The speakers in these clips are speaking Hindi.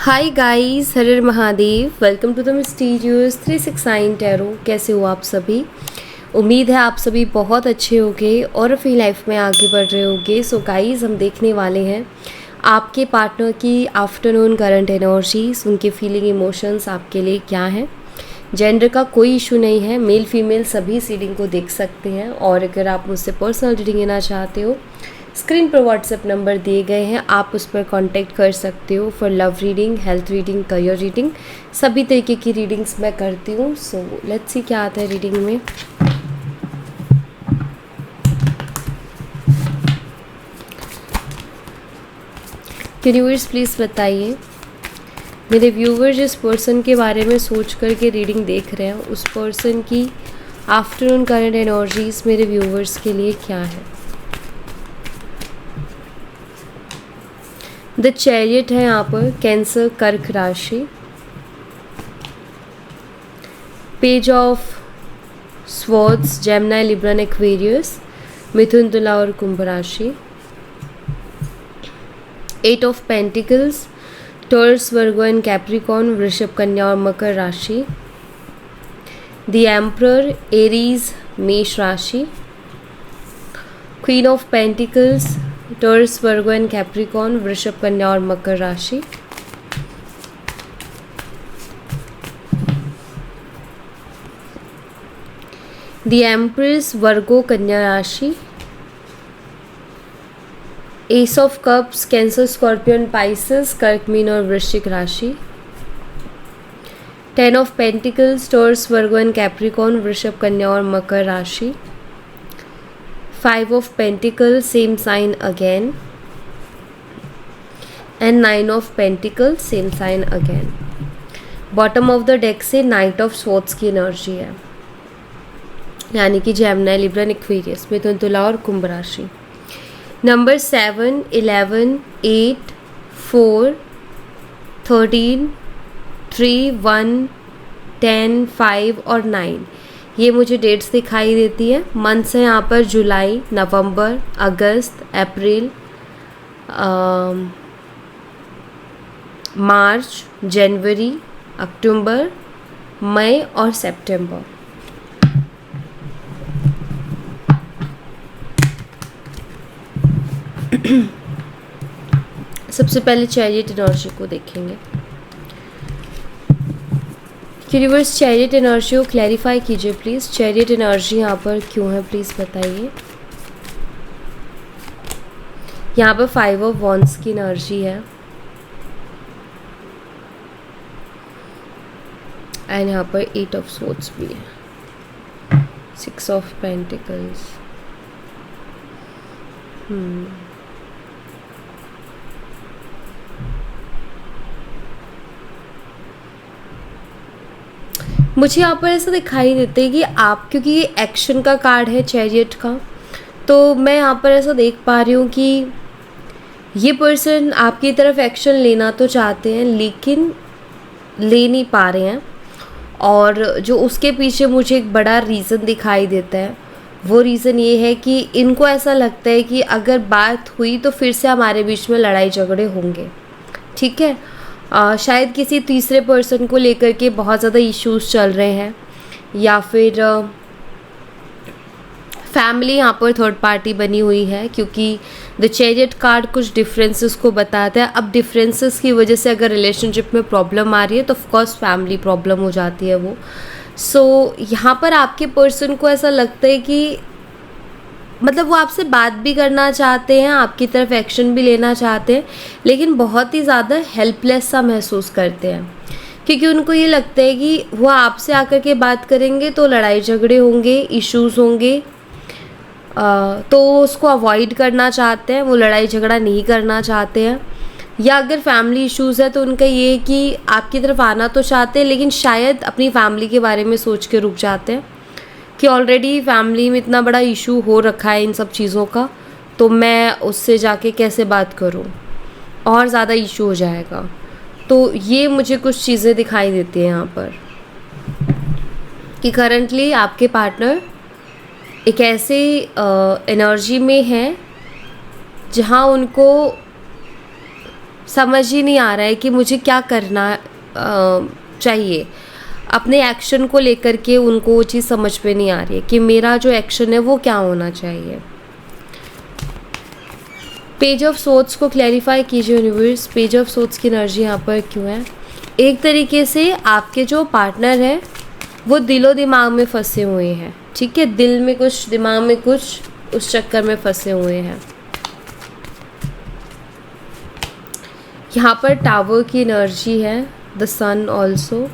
Hi guys, Har Har Mahadev. Welcome to the mysterious 369 tarot. कैसे हो आप सभी? उम्मीद है आप सभी बहुत अच्छे होंगे और अपनी लाइफ में आगे बढ़ रहे होंगे। सो गाइस, हम देखने वाले हैं आपके पार्टनर की आफ्टरनून करंट एनर्जीज, उनके फीलिंग इमोशंस आपके लिए क्या हैं। जेंडर का कोई इशू नहीं है, मेल फीमेल सभी इस रीडिंग को देख सकते हैं। और अगर आप मुझसे पर्सनल रीडिंग लेना चाहते हो, स्क्रीन पर व्हाट्सएप नंबर दिए गए हैं, आप उस पर कांटेक्ट कर सकते हो for love reading, health reading, career reading. सभी तरीके की रीडिंग्स मैं करती हूँ। सो लेट्स सी क्या आता है रीडिंग में। यूनिवर्स प्लीज़ बताइए, मेरे व्यूवर जिस पर्सन के बारे में सोच करके रीडिंग देख रहे हैं, उस पर्सन की आफ्टरनून करंट एनर्जीज मेरे व्यूवर्स के लिए क्या है। द चैरियट है यहाँ पर, कैंसर कर्क राशि। Page of Swords, Gemini, Libra, Aquarius, मिथुन, तुला और कुंभ राशि। Eight of pentacles, Taurus, Virgo and Capricorn, वृषभ, कन्या और मकर राशि। द एम्परर, एरीज, मेष राशि। Queen of pentacles, Taurus, Virgo and Capricorn, वृषभ, कन्या और मकर राशि। द एम्प्रेस, वर्गो, कन्या राशि। Ace of cups, Cancer, Scorpion, Pisces, कर्क, मीन और वृश्चिक राशि। Ten of pentacles, Taurus, Virgo and Capricorn, वृषभ, कन्या और मकर राशि। Five of pentacles, same sign again. And nine of pentacles, same sign again. Bottom of the deck से नाइट ऑफ स्वॉर्ड्स की एनर्जी है, यानी कि जेमिनी, लिब्रा, एक्वेरियस, मिथुन, तुला और कुंभ राशि। नंबर 7, 11, 8, 4, 13, 3, 1, 10, 5 और 9, ये मुझे डेट्स दिखाई देती है। मंथ्स हैं यहाँ पर जुलाई, नवंबर, अगस्त, अप्रैल, मार्च, जनवरी, अक्टूबर, मई और सितंबर। सबसे पहले चैरियट एनर्जी को देखेंगे। यूनिवर्स, चैरियट एनर्जी को क्लैरिफाई कीजिए प्लीज़। चैरियट एनर्जी यहाँ पर क्यों है, प्लीज़ बताइए। यहाँ पर 5 ऑफ वॉन्ड्स की एनर्जी है एंड यहाँ पर 8 ऑफ स्वॉर्ड्स भी है। 6 ऑफ पेंटिकल्स। मुझे यहाँ पर ऐसा दिखाई देता है कि आप, क्योंकि ये एक्शन का कार्ड है चैरियट का, तो मैं यहाँ पर ऐसा देख पा रही हूँ कि ये पर्सन आपकी तरफ एक्शन लेना तो चाहते हैं लेकिन ले नहीं पा रहे हैं। और जो उसके पीछे मुझे एक बड़ा रीज़न दिखाई देता है, वो रीज़न ये है कि इनको ऐसा लगता है कि अगर बात हुई तो फिर से हमारे बीच में लड़ाई झगड़े होंगे। ठीक है, शायद किसी तीसरे पर्सन को लेकर के बहुत ज़्यादा इश्यूज चल रहे हैं, या फिर फैमिली यहाँ पर थर्ड पार्टी बनी हुई है, क्योंकि द चैरियट कार्ड कुछ डिफरेंसेस को बताता है। अब डिफरेंसेस की वजह से अगर रिलेशनशिप में प्रॉब्लम आ रही है तो ऑफकोर्स फैमिली प्रॉब्लम हो जाती है वो। सो यहाँ पर आपके पर्सन को ऐसा लगता है कि मतलब वो आपसे बात भी करना चाहते हैं, आपकी तरफ एक्शन भी लेना चाहते हैं, लेकिन बहुत ही ज़्यादा हेल्पलेस सा महसूस करते हैं, क्योंकि उनको ये लगता है कि वो आपसे आकर के बात करेंगे तो लड़ाई झगड़े होंगे, इश्यूज होंगे, तो उसको अवॉइड करना चाहते हैं, वो लड़ाई झगड़ा नहीं करना चाहते हैं। या अगर फैमिली इश्यूज़ है तो उनका ये है कि आपकी तरफ आना तो चाहते हैं लेकिन शायद अपनी फैमिली के बारे में सोच के रुक जाते हैं कि ऑलरेडी फैमिली में इतना बड़ा इशू हो रखा है इन सब चीज़ों का, तो मैं उससे जाके कैसे बात करूं, और ज़्यादा इशू हो जाएगा। तो ये मुझे कुछ चीज़ें दिखाई देती हैं यहाँ पर कि करंटली आपके पार्टनर एक ऐसे एनर्जी में है जहाँ उनको समझ ही नहीं आ रहा है कि मुझे क्या करना चाहिए। अपने एक्शन को लेकर के उनको वो चीज़ समझ में नहीं आ रही है कि मेरा जो एक्शन है वो क्या होना चाहिए। पेज ऑफ सोर्ड्स को क्लैरिफाई कीजिए यूनिवर्स, पेज ऑफ सोर्ड्स की एनर्जी यहाँ पर क्यों है। एक तरीके से आपके जो पार्टनर है वो दिलो दिमाग में फंसे हुए हैं, ठीक है, दिल में कुछ दिमाग में कुछ उस चक्कर में फंसे हुए हैं। यहाँ पर टावर की एनर्जी है, द सन ऑल्सो।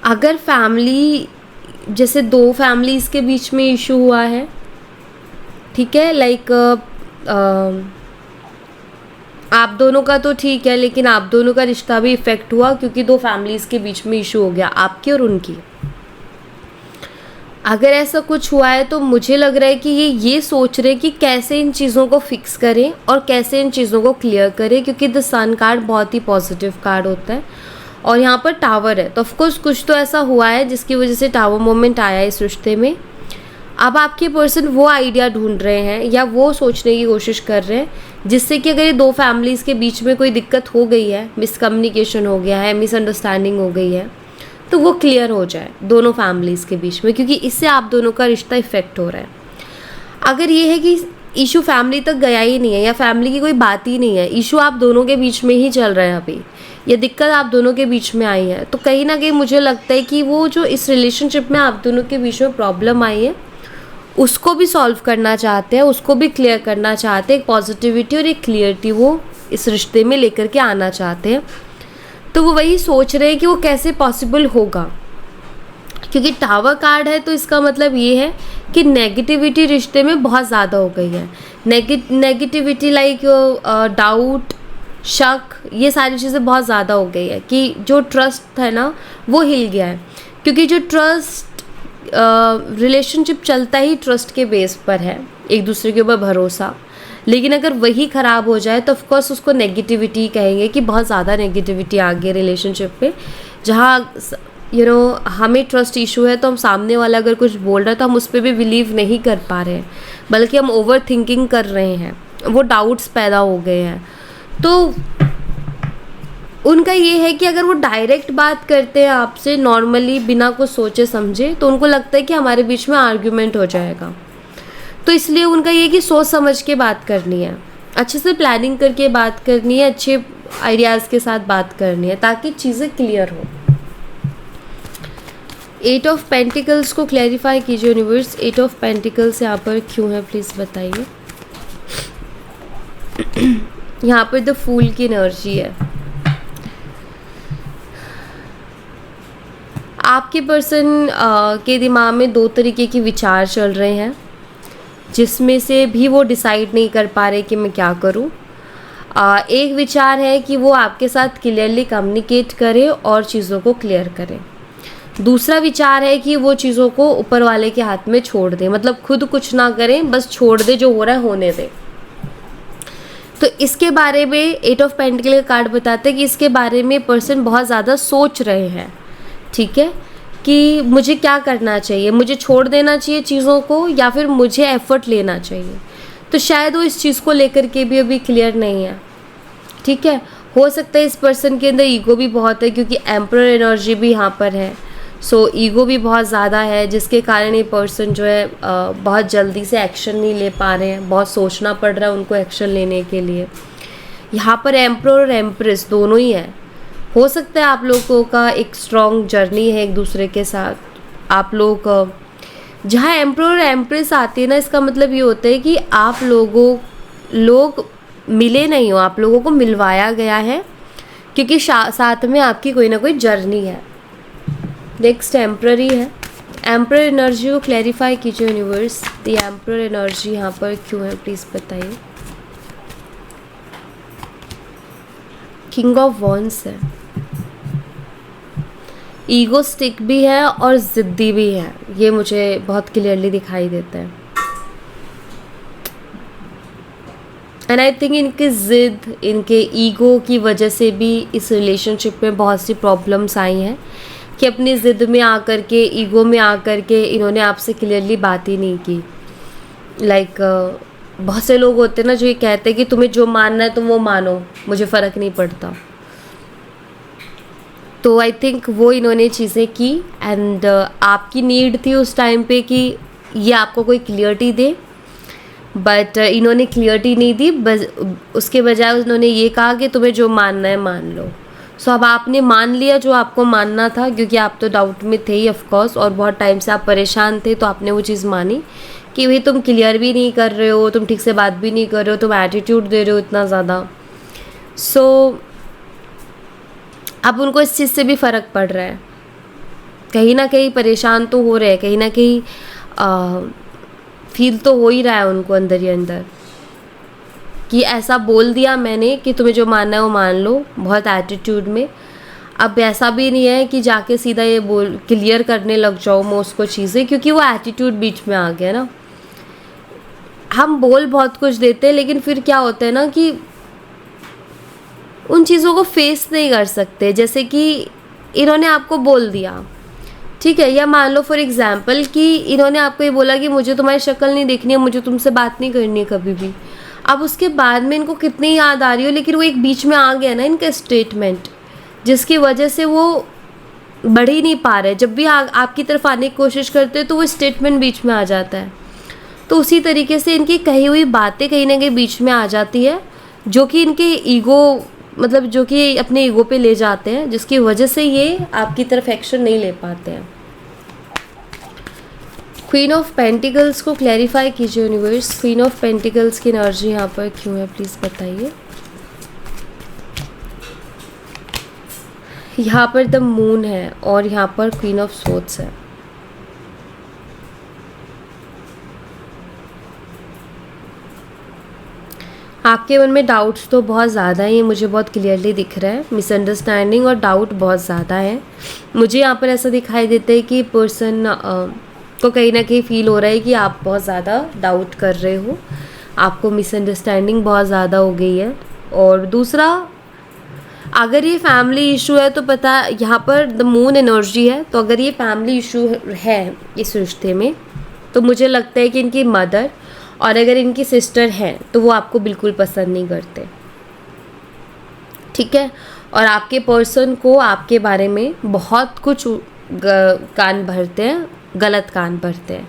अगर फैमिली जैसे दो फैमिलीज़ के बीच में इशू हुआ है, ठीक है, लाइक आप दोनों का तो ठीक है, लेकिन आप दोनों का रिश्ता भी इफ़ेक्ट हुआ क्योंकि दो फैमिलीज़ के बीच में इशू हो गया, आपकी और उनकी। अगर ऐसा कुछ हुआ है तो मुझे लग रहा है कि ये सोच रहे कि कैसे इन चीज़ों को फिक्स करें और कैसे इन चीज़ों को क्लियर करें, क्योंकि द सन कार्ड बहुत ही पॉजिटिव कार्ड होता है और यहाँ पर टावर है, तो ऑफकोर्स कुछ तो ऐसा हुआ है जिसकी वजह से टावर मोमेंट आया है इस रिश्ते में। अब आपके पर्सन वो आइडिया ढूंढ रहे हैं या वो सोचने की कोशिश कर रहे हैं जिससे कि अगर ये दो फैमिलीज़ के बीच में कोई दिक्कत हो गई है, मिसकम्युनिकेशन हो गया है, मिसअंडरस्टैंडिंग हो गई है, तो वो क्लियर हो जाए दोनों फैमिलीज़ के बीच में, क्योंकि इससे आप दोनों का रिश्ता इफ़ेक्ट हो रहा है। अगर ये है कि इशू फैमिली तक गया ही नहीं है या फैमिली की कोई बात ही नहीं है, इशू आप दोनों के बीच में ही चल रहा है अभी, ये दिक्कत आप दोनों के बीच में आई है, तो कहीं ना कहीं मुझे लगता है कि वो जो इस रिलेशनशिप में आप दोनों के बीच में प्रॉब्लम आई है उसको भी सॉल्व करना चाहते हैं, उसको भी क्लियर करना चाहते हैं, एक पॉजिटिविटी और एक क्लियरिटी वो इस रिश्ते में लेकर के आना चाहते हैं। तो वो वही सोच रहे हैं कि वो कैसे पॉसिबल होगा, क्योंकि टावर कार्ड है तो इसका मतलब ये है कि नेगेटिविटी रिश्ते में बहुत ज़्यादा हो गई है। नेगेटिविटी लाइक डाउट, शक, ये सारी चीज़ें बहुत ज़्यादा हो गई है कि जो ट्रस्ट है ना वो हिल गया है, क्योंकि जो ट्रस्ट रिलेशनशिप चलता ही ट्रस्ट के बेस पर है, एक दूसरे के ऊपर भरोसा। लेकिन अगर वही ख़राब हो जाए तो ऑफकोर्स उसको नेगेटिविटी कहेंगे कि बहुत ज़्यादा नेगेटिविटी आ गई रिलेशनशिप पे, जहाँ हमें ट्रस्ट इशू है तो हम सामने वाला अगर कुछ बोल रहा है तो हम उस पर भी बिलीव नहीं कर पा रहे हैं, बल्कि हम ओवर थिंकिंग कर रहे हैं, वो डाउट्स पैदा हो गए हैं। तो उनका ये है कि अगर वो डायरेक्ट बात करते हैं आपसे नॉर्मली बिना कुछ सोचे समझे, तो उनको लगता है कि हमारे बीच में आर्ग्यूमेंट हो जाएगा, तो इसलिए उनका ये है कि सोच समझ के बात करनी है, अच्छे से प्लानिंग करके बात करनी है, अच्छे आइडियाज़ के साथ बात करनी है ताकि चीज़ें क्लियर हो। 8 ऑफ पेंटिकल्स को क्लैरिफाई कीजिए यूनिवर्स, 8 ऑफ पेंटिकल्स यहाँ पर क्यों है प्लीज़ बताइए। यहाँ पर द फूल की एनर्जी है। आपके पर्सन के दिमाग में दो तरीके के विचार चल रहे हैं, जिसमें से भी वो डिसाइड नहीं कर पा रहे कि मैं क्या करूं। एक विचार है कि वो आपके साथ क्लियरली कम्युनिकेट करें और चीज़ों को क्लियर करें। दूसरा विचार है कि वो चीज़ों को ऊपर वाले के हाथ में छोड़ दें, मतलब खुद कुछ ना करें, बस छोड़ दे, जो हो रहा है होने दें। तो इसके बारे में 8 ऑफ पेंटिकल का कार्ड बताते हैं कि इसके बारे में पर्सन बहुत ज़्यादा सोच रहे हैं, ठीक है, कि मुझे क्या करना चाहिए, मुझे छोड़ देना चाहिए चीज़ों को या फिर मुझे एफर्ट लेना चाहिए। तो शायद वो इस चीज़ को लेकर के भी अभी क्लियर नहीं है, ठीक है। हो सकता है इस पर्सन के अंदर ईगो भी बहुत है, क्योंकि एम्परर एनर्जी भी यहाँ पर है, सो ईगो भी बहुत ज़्यादा है, जिसके कारण ये पर्सन जो है बहुत जल्दी से एक्शन नहीं ले पा रहे हैं, बहुत सोचना पड़ रहा है उनको एक्शन लेने के लिए। यहाँ पर एम्परर और एम्प्रेस दोनों ही है। हो सकता है आप लोगों का एक स्ट्रॉन्ग जर्नी है एक दूसरे के साथ, आप लोग जहाँ एम्परर और एम्प्रेस आती है ना, इसका मतलब ये होता है कि आप लोग मिले नहीं हो, आप लोगों को मिलवाया गया है, क्योंकि साथ में आपकी कोई ना कोई जर्नी है। नेक्स्ट एम्पररी है। एम्परर एनर्जी को क्लैरिफाई कीजिए यूनिवर्स, द एम्परर एनर्जी यहाँ पर क्यों है प्लीज़ बताइए। किंग ऑफ वॉन्ड्स है। ईगोस्टिक भी है और ज़िद्दी भी है, ये मुझे बहुत क्लियरली दिखाई देता है। एंड आई थिंक इनके ज़िद, इनके ईगो की वजह से भी इस रिलेशनशिप में बहुत सी प्रॉब्लम्स आई हैं कि अपनी ज़िद में आकर के, ईगो में आकर के इन्होंने आपसे क्लियरली बात ही नहीं की। लाइक बहुत से लोग होते हैं ना जो ये कहते हैं कि तुम्हें जो मानना है तुम वो मानो, मुझे फ़र्क नहीं पड़ता। तो आई थिंक वो इन्होंने चीज़ें की एंड आपकी नीड थी उस टाइम पे कि ये आपको कोई क्लियरिटी दे, बट इन्होंने क्लियरिटी नहीं दी, बस उसके बजाय उन्होंने ये कहा कि तुम्हें जो मानना है मान लो। सो अब आपने मान लिया जो आपको मानना था, क्योंकि आप तो डाउट में थे ही ऑफ कोर्स, और बहुत टाइम से आप परेशान थे, तो आपने वो चीज़ मानी कि भाई तुम क्लियर भी नहीं कर रहे हो, तुम ठीक से बात भी नहीं कर रहे हो, तुम एटीट्यूड दे रहे हो इतना ज़्यादा। सो अब उनको इस चीज़ से भी फ़र्क पड़ रहा है, कहीं ना कहीं परेशान तो हो रहे हैं, कहीं ना कहीं फील तो हो ही रहा है उनको अंदर ही अंदर कि ऐसा बोल दिया मैंने कि तुम्हें जो मानना है वो मान लो, बहुत एटीट्यूड में। अब ऐसा भी नहीं है कि जाके सीधा ये बोल क्लियर करने लग जाओ मैं उसको चीज़ें, क्योंकि वो एटीट्यूड बीच में आ गया ना। हम बोल बहुत कुछ देते हैं, लेकिन फिर क्या होता है ना कि उन चीज़ों को फेस नहीं कर सकते। जैसे कि इन्होंने आपको बोल दिया, ठीक है, या मान लो फॉर एग्जाम्पल कि इन्होंने आपको ये बोला कि मुझे तुम्हारी शक्ल नहीं देखनी है, मुझे तुमसे बात नहीं करनी है कभी भी। अब उसके बाद में इनको कितनी याद आ रही हो, लेकिन वो एक बीच में आ गया ना इनका स्टेटमेंट, जिसकी वजह से वो बढ़ ही नहीं पा रहे। जब भी आपकी तरफ आने की कोशिश करते हैं तो वो स्टेटमेंट बीच में आ जाता है। तो उसी तरीके से इनकी कही हुई बातें कहीं ना कहीं बीच में आ जाती है, जो कि इनके ईगो मतलब जो कि अपने ईगो पे ले जाते हैं, जिसकी वजह से ये आपकी तरफ एक्शन नहीं ले पाते हैं। क्वीन ऑफ पेंटिकल्स को क्लैरिफाई कीजिए यूनिवर्स, क्वीन ऑफ पेंटिकल्स की एनर्जी यहाँ पर क्यों है प्लीज़ बताइए। यहाँ पर द मून है और यहाँ पर क्वीन ऑफ सोर्ड्स है। आपके मन में डाउट्स तो बहुत ज़्यादा हैं, ये मुझे बहुत क्लियरली दिख रहा है। मिसअंडरस्टैंडिंग और डाउट बहुत ज़्यादा है। मुझे यहाँ पर ऐसा दिखाई देता है कि पर्सन को कहीं ना कहीं फील हो रहा है कि आप बहुत ज़्यादा डाउट कर रहे हो, आपको मिसअंडरस्टैंडिंग बहुत ज़्यादा हो गई है। और दूसरा, अगर ये फैमिली इशू है तो पता यहाँ पर द मून एनर्जी है, तो अगर ये फैमिली इशू है इस रिश्ते में, तो मुझे लगता है कि इनकी मदर और अगर इनकी सिस्टर हैं तो वो आपको बिल्कुल पसंद नहीं करते, ठीक है। और आपके पर्सन को आपके बारे में बहुत कुछ कान भरते हैं, गलत कान भरते हैं,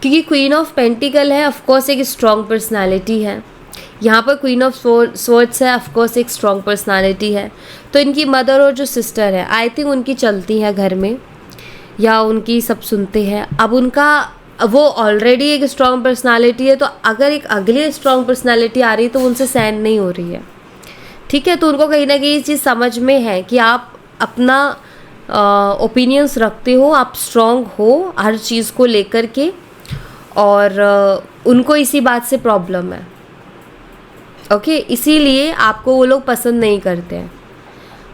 क्योंकि क्वीन ऑफ पेंटिकल है, ऑफकोर्स एक स्ट्रॉन्ग पर्सनालिटी है। यहाँ पर क्वीन ऑफ स्वॉर्ड्स है, ऑफकोर्स एक स्ट्रॉन्ग पर्सनालिटी है। तो इनकी मदर और जो सिस्टर है, आई थिंक उनकी चलती है घर में, या उनकी सब सुनते हैं। अब उनका वो ऑलरेडी एक स्ट्रॉन्ग पर्सनालिटी है, तो अगर एक अगली स्ट्रॉन्ग पर्सनालिटी आ रही है तो उनसे सहन नहीं हो रही है, ठीक है। तो उनको कहीं ना कहीं ये चीज़ समझ में है कि आप अपना ओपिनियंस रखते हो, आप स्ट्रॉन्ग हो हर चीज़ को लेकर के, और उनको इसी बात से प्रॉब्लम है, ओके। इसीलिए आपको वो लोग पसंद नहीं करते हैं।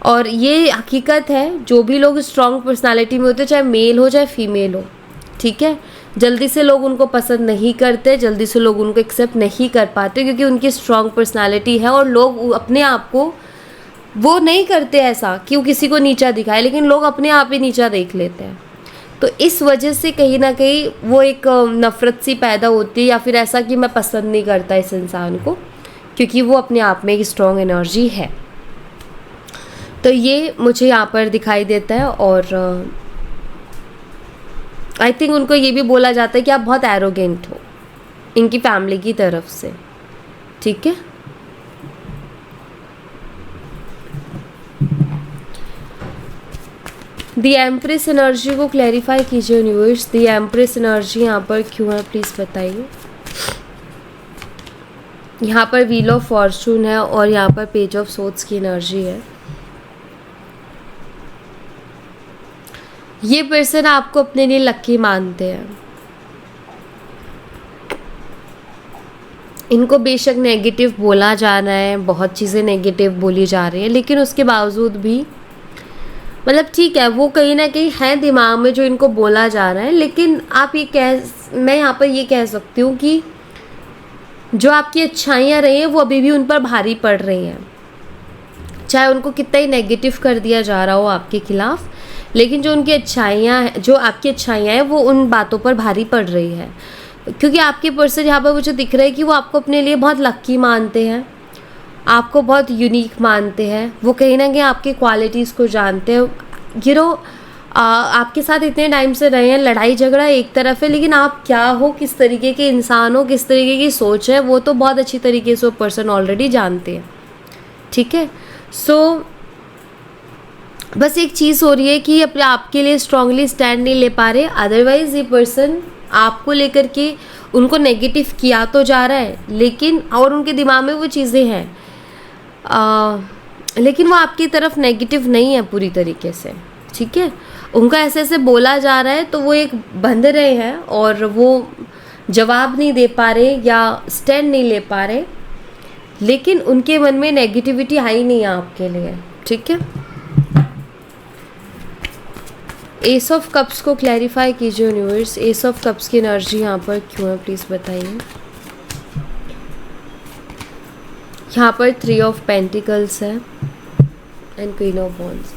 और ये हकीकत है, जो भी लोग स्ट्रॉन्ग पर्सनालिटी में होते हैं, चाहे मेल हो चाहे फीमेल हो, ठीक है, जल्दी से लोग उनको पसंद नहीं करते, जल्दी से लोग उनको एक्सेप्ट नहीं कर पाते, क्योंकि उनकी स्ट्रॉन्ग पर्सनालिटी है। और लोग अपने आप को वो नहीं करते ऐसा कि वो किसी को नीचा दिखाए, लेकिन लोग अपने आप ही नीचा देख लेते हैं। तो इस वजह से कहीं ना कहीं वो एक नफ़रत सी पैदा होती है, या फिर ऐसा कि मैं पसंद नहीं करता इस इंसान को, क्योंकि वो अपने आप में एक स्ट्रॉन्ग एनर्जी है। तो ये मुझे यहाँ पर दिखाई देता है। और आई थिंक उनको ये भी बोला जाता है कि आप बहुत एरोगेंट हो इनकी फैमिली की तरफ से, ठीक है। द एम्प्रेस एनर्जी को क्लैरिफाई कीजिए यूनिवर्स, द एम्प्रेस एनर्जी यहाँ पर क्यों है प्लीज़ बताइए। यहाँ पर व्हील ऑफ फॉर्चून है और यहाँ पर पेज ऑफ सोर्ड्स की एनर्जी है। ये पर्सन आपको अपने लिए लकी मानते हैं। इनको बेशक नेगेटिव बोला जा रहा है, बहुत चीज़ें नेगेटिव बोली जा रही है, लेकिन उसके बावजूद भी मतलब ठीक है, वो कहीं ना कहीं है दिमाग में जो इनको बोला जा रहा है। लेकिन आप मैं यहाँ पर ये कह सकती हूँ कि जो आपकी अच्छाइयाँ रही हैं वो अभी भी उन पर भारी पड़ रही हैं, चाहे उनको कितना ही नेगेटिव कर दिया जा रहा हो आपके खिलाफ, लेकिन जो उनकी अच्छाइयाँ, जो आपकी अच्छाइयाँ हैं, वो उन बातों पर भारी पड़ रही है। क्योंकि आपके पर्सन यहाँ पर मुझे दिख रहा है कि वो आपको अपने लिए बहुत लक्की मानते हैं, आपको बहुत यूनिक मानते हैं, वो कहीं ना कहीं आपकी क्वालिटीज़ को जानते हैं। आपके साथ इतने टाइम से रहे हैं, लड़ाई झगड़ा एक तरफ है, लेकिन आप क्या हो, किस तरीके के इंसान हो, किस तरीके की सोच है, वो तो बहुत अच्छी तरीके से वो पर्सन ऑलरेडी जानते हैं। ठीक है, सो बस एक चीज़ हो रही है कि अपने आपके लिए स्ट्रांगली स्टैंड नहीं ले पा रहे। अदरवाइज ये पर्सन आपको लेकर के उनको नेगेटिव किया तो जा रहा है, लेकिन और उनके दिमाग में वो चीज़ें हैं, लेकिन वो आपकी तरफ नेगेटिव नहीं है पूरी तरीके से। ठीक है, उनका ऐसे ऐसे बोला जा रहा है तो वो एक बंध रहे हैं और वो जवाब नहीं दे पा रहे या स्टैंड नहीं ले पा रहे, लेकिन उनके मन में नेगेटिविटी आई नहीं है आपके लिए। ठीक है, एस ऑफ कप्स को क्लैरिफाई कीजिए यूनिवर्स, एस ऑफ कप्स की एनर्जी यहाँ पर क्यों है प्लीज़ बताइए। यहाँ पर 3 ऑफ पेंटिकल्स है एंड क्वीन ऑफ वॉन्ड्स।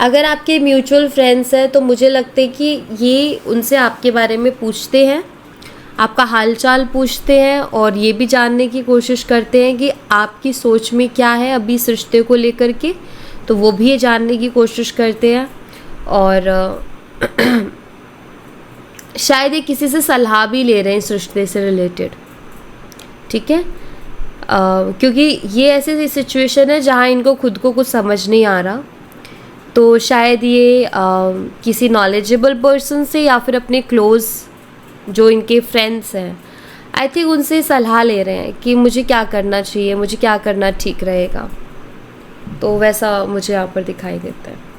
अगर आपके म्यूचुअल फ्रेंड्स हैं तो मुझे लगता है कि ये उनसे आपके बारे में पूछते हैं, आपका हालचाल पूछते हैं और ये भी जानने की कोशिश करते हैं कि आपकी सोच में क्या है अभी इस रिश्ते को लेकर के, तो वो भी ये जानने की कोशिश करते हैं। और शायद ये किसी से सलाह भी ले रहे हैं इस रिश्ते से रिलेटेड। ठीक है, क्योंकि ये ऐसी सिचुएशन है जहाँ इनको खुद को कुछ समझ नहीं आ रहा, तो शायद ये किसी नॉलेजेबल पर्सन से या फिर अपने क्लोज़ जो इनके फ्रेंड्स हैं, आई थिंक उनसे सलाह ले रहे हैं कि मुझे क्या करना चाहिए, मुझे क्या करना ठीक रहेगा। तो वैसा मुझे यहाँ पर दिखाई देता है।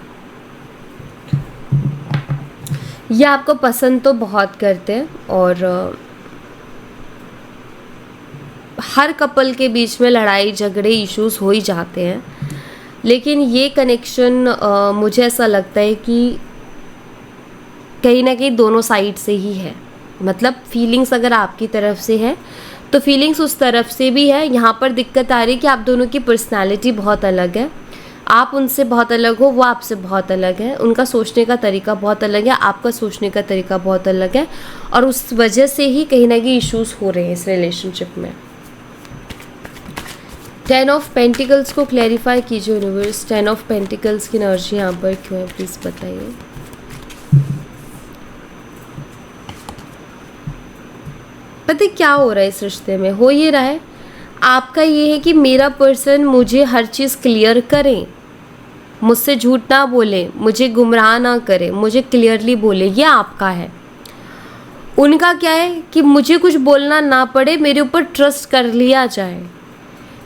ये आपको पसंद तो बहुत करते हैं और हर कपल के बीच में लड़ाई झगड़े इश्यूज हो ही जाते हैं, लेकिन ये कनेक्शन मुझे ऐसा लगता है कि कहीं ना कहीं दोनों साइड से ही है। मतलब फीलिंग्स अगर आपकी तरफ से है तो फीलिंग्स उस तरफ से भी है। यहाँ पर दिक्कत आ रही है कि आप दोनों की पर्सनालिटी बहुत अलग है, आप उनसे बहुत अलग हो, वो आपसे बहुत अलग है, उनका सोचने का तरीका बहुत अलग है, आपका सोचने का तरीका बहुत अलग है, और उस वजह से ही कहीं ना कहीं इश्यूज हो रहे हैं इस रिलेशनशिप में। 10 ऑफ पेंटिकल्स को क्लैरिफाई कीजिए यूनिवर्स, 10 ऑफ पेंटिकल्स की एनर्जी यहाँ पर क्यों है प्लीज़ बताइए। पता क्या हो रहा है इस रिश्ते में, हो ये रहा है आपका ये है कि मेरा पर्सन मुझे हर चीज़ क्लियर करे, मुझसे झूठ ना बोले, मुझे गुमराह ना करे, मुझे क्लियरली बोले, ये आपका है। उनका क्या है कि मुझे कुछ बोलना ना पड़े, मेरे ऊपर ट्रस्ट कर लिया जाए।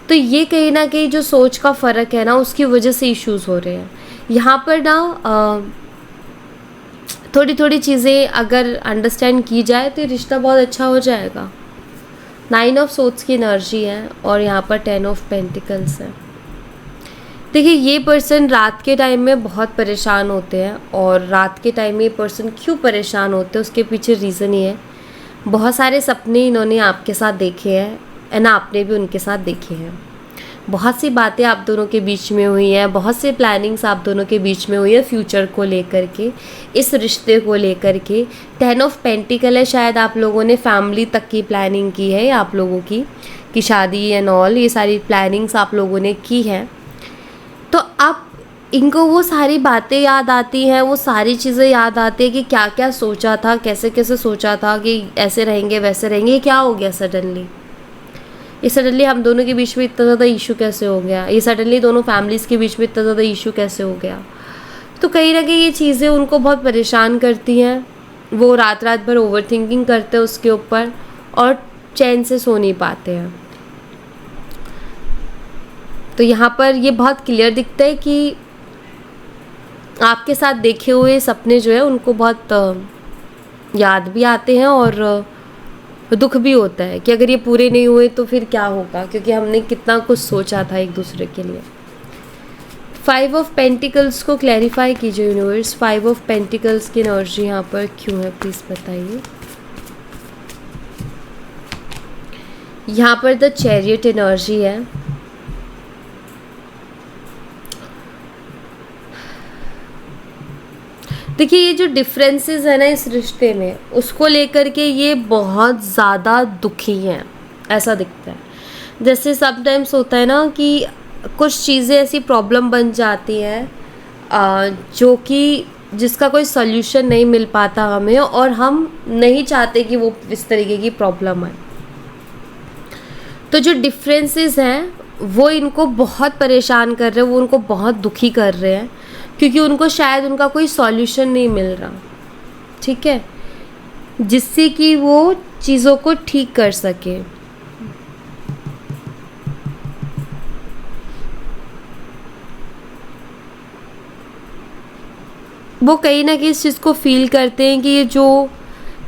तो ये कहीं ना कहीं जो सोच का फ़र्क है ना, उसकी वजह से इश्यूज हो रहे हैं यहाँ पर ना। थोड़ी थोड़ी चीज़ें अगर अंडरस्टैंड की जाए तो रिश्ता बहुत अच्छा हो जाएगा। 9 ऑफ सोर्ड्स की एनर्जी है और यहाँ पर 10 ऑफ पेंटिकल्स है। देखिए ये पर्सन रात के टाइम में बहुत परेशान होते हैं, और रात के टाइम में ये पर्सन क्यों परेशान होते हैं उसके पीछे रीज़न ही है, बहुत सारे सपने इन्होंने आपके साथ देखे हैं एंड आपने भी उनके साथ देखे हैं। बहुत सी बातें आप दोनों के बीच में हुई हैं, बहुत से प्लानिंग्स आप दोनों के बीच में हुई है फ्यूचर को लेकर के, इस रिश्ते को लेकर के। 10 ऑफ पेंटिकल है, शायद आप लोगों ने फैमिली तक की प्लानिंग की है, आप लोगों की कि शादी एंड ऑल, ये सारी प्लानिंग्स आप लोगों ने की हैं। तो अब इनको वो सारी बातें याद आती हैं, वो सारी चीज़ें याद आती है कि क्या क्या सोचा था, कैसे कैसे सोचा था कि ऐसे रहेंगे वैसे रहेंगे, ये क्या हो गया सडनली, ये सडनली हम दोनों के बीच में इतना ज़्यादा इशू कैसे हो गया, ये सडनली दोनों फैमिलीज़ के बीच में इतना ज़्यादा इशू कैसे हो गया। तो कहीं ना कहीं ये चीज़ें उनको बहुत परेशान करती हैं, वो रात रात भर ओवर थिंकिंग करते हैं उसके ऊपर और चैन से सो नहीं पाते हैं। तो यहाँ पर ये बहुत क्लियर दिखता है कि आपके साथ देखे हुए सपने जो है उनको बहुत याद भी आते हैं और दुख भी होता है कि अगर ये पूरे नहीं हुए तो फिर क्या होगा, क्योंकि हमने कितना कुछ सोचा था एक दूसरे के लिए। 5 ऑफ पेंटिकल्स को क्लैरिफाई कीजिए यूनिवर्स, 5 ऑफ पेंटिकल्स की एनर्जी यहाँ पर क्यों है प्लीज़ बताइए। यहाँ पर द चैरियट एनर्जी है। देखिए ये जो डिफरेंसेस है ना इस रिश्ते में, उसको लेकर के ये बहुत ज़्यादा दुखी हैं, ऐसा दिखता है। जैसे समटाइम्स होता है ना कि कुछ चीज़ें ऐसी प्रॉब्लम बन जाती हैं जो कि जिसका कोई सॉल्यूशन नहीं मिल पाता हमें, और हम नहीं चाहते कि वो इस तरीके की प्रॉब्लम आए। तो जो डिफरेंसेस हैं वो इनको बहुत परेशान कर रहे हैं, वो उनको बहुत दुखी कर रहे हैं, क्योंकि उनको शायद उनका कोई सॉल्यूशन नहीं मिल रहा, ठीक है, जिससे कि वो चीज़ों को ठीक कर सके। वो कहीं ना कहीं इस चीज़ को फील करते हैं कि ये जो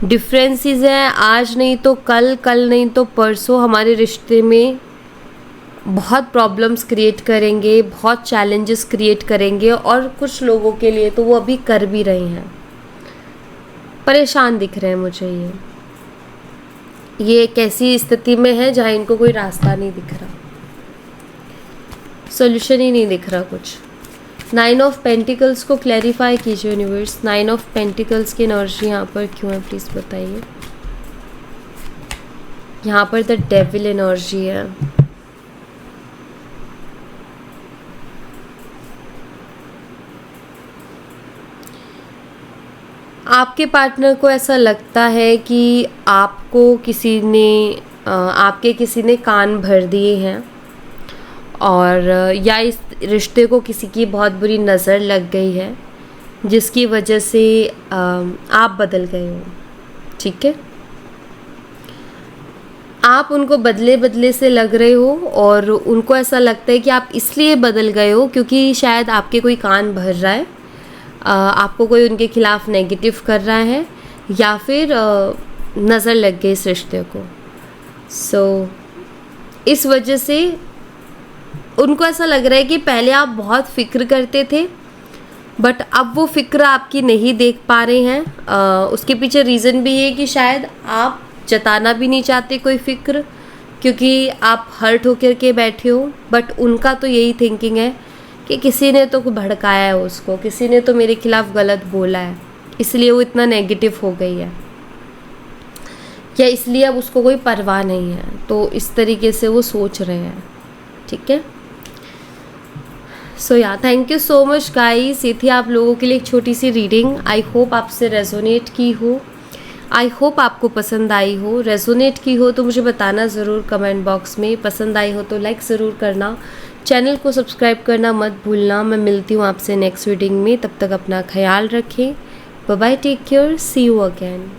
डिफरेंसेस हैं आज नहीं तो कल, कल नहीं तो परसों हमारे रिश्ते में बहुत प्रॉब्लम्स क्रिएट करेंगे, बहुत चैलेंजेस क्रिएट करेंगे, और कुछ लोगों के लिए तो वो अभी कर भी रहे हैं। परेशान दिख रहे हैं मुझे ये एक ऐसी स्थिति में है जहाँ इनको कोई रास्ता नहीं दिख रहा, सॉल्यूशन ही नहीं दिख रहा कुछ। 9 ऑफ पेंटिकल्स को क्लैरिफाई कीजिए यूनिवर्स। 9 ऑफ पेंटिकल्स की एनर्जी यहाँ पर क्यों है, प्लीज़ बताइए। यहाँ पर द डेविल एनर्जी है। आपके पार्टनर को ऐसा लगता है कि आपको किसी ने कान भर दिए हैं, और या इस रिश्ते को किसी की बहुत बुरी नज़र लग गई है, जिसकी वजह से आप बदल गए हो, ठीक है। आप उनको बदले बदले से लग रहे हो, और उनको ऐसा लगता है कि आप इसलिए बदल गए हो क्योंकि शायद आपके कोई कान भर रहा है, आपको कोई उनके खिलाफ नेगेटिव कर रहा है, या फिर नज़र लग गई इस रिश्ते को। इस वजह से उनको ऐसा लग रहा है कि पहले आप बहुत फ़िक्र करते थे, बट अब वो फ़िक्र आपकी नहीं देख पा रहे हैं। उसके पीछे रीज़न भी है कि शायद आप जताना भी नहीं चाहते कोई फ़िक्र, क्योंकि आप हर्ट होकर के बैठे हो, बट उनका तो यही थिंकिंग है कि किसी ने तो भड़काया है उसको, किसी ने तो मेरे खिलाफ गलत बोला है, इसलिए वो इतना नेगेटिव हो गई है, या इसलिए अब उसको कोई परवाह नहीं है। तो इस तरीके से वो सोच रहे हैं, ठीक है। Thank you so much guys. ये थी आप लोगों के लिए एक छोटी सी रीडिंग। आई होप आपसे रेजोनेट की हो, आई होप आपको पसंद आई हो। रेजोनेट की हो तो मुझे बताना ज़रूर कमेंट बॉक्स में, पसंद आई हो तो लाइक ज़रूर करना, चैनल को सब्सक्राइब करना मत भूलना। मैं मिलती हूँ आपसे नेक्स्ट रीडिंग में, तब तक अपना ख्याल रखें। Bye bye, take care, see you again.